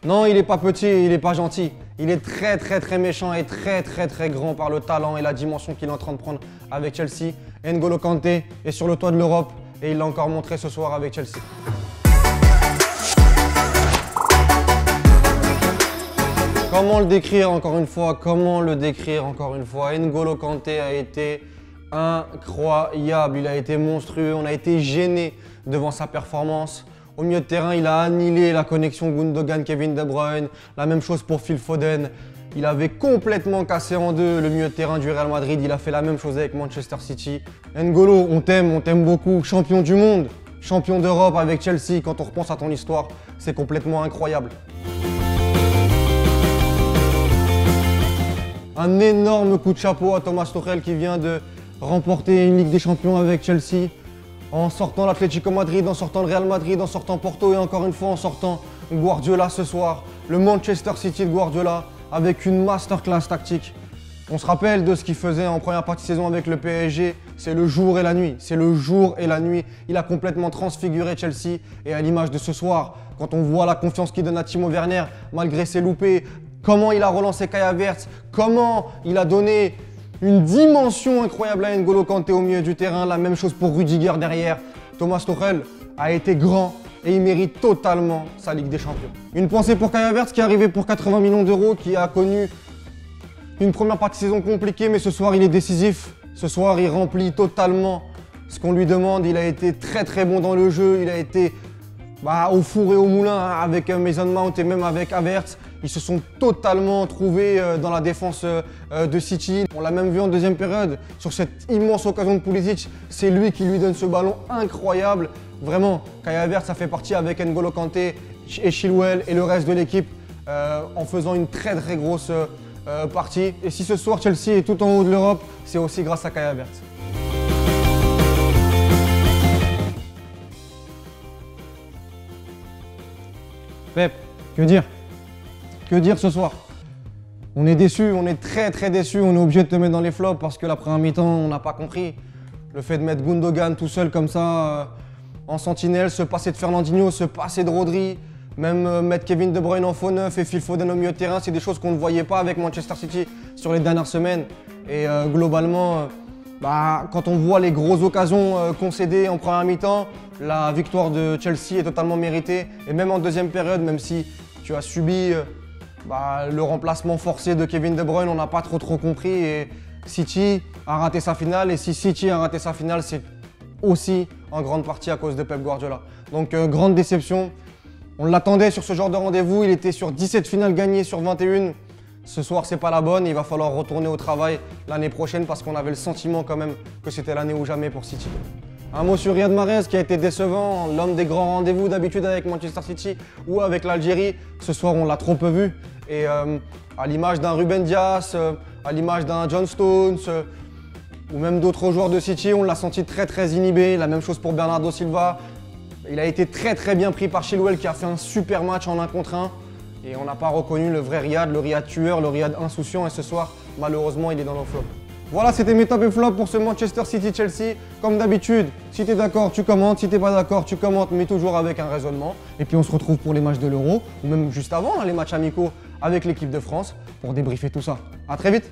Non, il n'est pas petit, il n'est pas gentil. Il est très méchant et très grand par le talent et la dimension qu'il est en train de prendre avec Chelsea. N'Golo Kanté est sur le toit de l'Europe et il l'a encore montré ce soir avec Chelsea. Comment le décrire encore une fois? N'Golo Kanté a été incroyable, il a été monstrueux, on a été gêné devant sa performance. Au milieu de terrain, il a annihilé la connexion Gundogan-Kevin De Bruyne. La même chose pour Phil Foden. Il avait complètement cassé en deux le milieu de terrain du Real Madrid. Il a fait la même chose avec Manchester City. N'Golo, on t'aime beaucoup. Champion du monde, champion d'Europe avec Chelsea. Quand on repense à ton histoire, c'est complètement incroyable. Un énorme coup de chapeau à Thomas Tuchel qui vient de remporter une Ligue des Champions avec Chelsea. En sortant l'Atlético Madrid, en sortant le Real Madrid, en sortant Porto et encore une fois en sortant Guardiola ce soir. Le Manchester City de Guardiola avec une masterclass tactique. On se rappelle de ce qu'il faisait en première partie de saison avec le PSG. C'est le jour et la nuit. C'est le jour et la nuit. Il a complètement transfiguré Chelsea. Et à l'image de ce soir, quand on voit la confiance qu'il donne à Timo Werner, malgré ses loupés, comment il a relancé Kai Havertz, comment il a donné une dimension incroyable à N'Golo Kanté au milieu du terrain, la même chose pour Rudiger derrière. Thomas Tuchel a été grand et il mérite totalement sa Ligue des Champions. Une pensée pour Kai Havertz qui est arrivé pour 80 millions d'euros, qui a connu une première partie de saison compliquée, mais ce soir il est décisif. Ce soir il remplit totalement ce qu'on lui demande. Il a été très bon dans le jeu, il a été au four et au moulin avec Mason Mount et même avec Havertz. Ils se sont totalement trouvés dans la défense de City. On l'a même vu en deuxième période sur cette immense occasion de Pulisic. C'est lui qui lui donne ce ballon incroyable. Vraiment, Kai Havertz a fait partie avec N'Golo Kanté et Chilwell et le reste de l'équipe en faisant une très grosse partie. Et si ce soir Chelsea est tout en haut de l'Europe, c'est aussi grâce à Kai Havertz. Pep, que dire? Que dire ce soir? On est déçus, on est très déçus, on est obligé de te mettre dans les flops parce que la première mi-temps, on n'a pas compris. Le fait de mettre Gundogan tout seul comme ça, en sentinelle, se passer de Fernandinho, se passer de Rodri, même mettre Kevin De Bruyne en faux neuf et Phil Foden au milieu de terrain, c'est des choses qu'on ne voyait pas avec Manchester City sur les dernières semaines. Et globalement, quand on voit les grosses occasions concédées en première mi-temps, la victoire de Chelsea est totalement méritée. Et même en deuxième période, même si tu as subi le remplacement forcé de Kevin De Bruyne, on n'a pas trop compris et City a raté sa finale. Et si City a raté sa finale, c'est aussi en grande partie à cause de Pep Guardiola. Donc grande déception. On l'attendait sur ce genre de rendez-vous. Il était sur 17 finales gagnées sur 21. Ce soir, c'est pas la bonne. Il va falloir retourner au travail l'année prochaine parce qu'on avait le sentiment quand même que c'était l'année ou jamais pour City. Un mot sur Riyad Mahrez qui a été décevant, l'homme des grands rendez-vous d'habitude avec Manchester City ou avec l'Algérie. Ce soir, on l'a trop peu vu. Et à l'image d'un Ruben Dias, à l'image d'un John Stones ou même d'autres joueurs de City, on l'a senti très inhibé. La même chose pour Bernardo Silva. Il a été très bien pris par Chilwell qui a fait un super match en 1 contre 1. Et on n'a pas reconnu le vrai Riyad, le Riyad tueur, le Riyad insouciant. Et ce soir, malheureusement, il est dans nos flops. Voilà, c'était mes top et flops pour ce Manchester City-Chelsea. Comme d'habitude, si tu es d'accord, tu commentes. Si tu n'es pas d'accord, tu commentes, mais toujours avec un raisonnement. Et puis on se retrouve pour les matchs de l'Euro, ou même juste avant, les matchs amicaux avec l'équipe de France, pour débriefer tout ça. À très vite.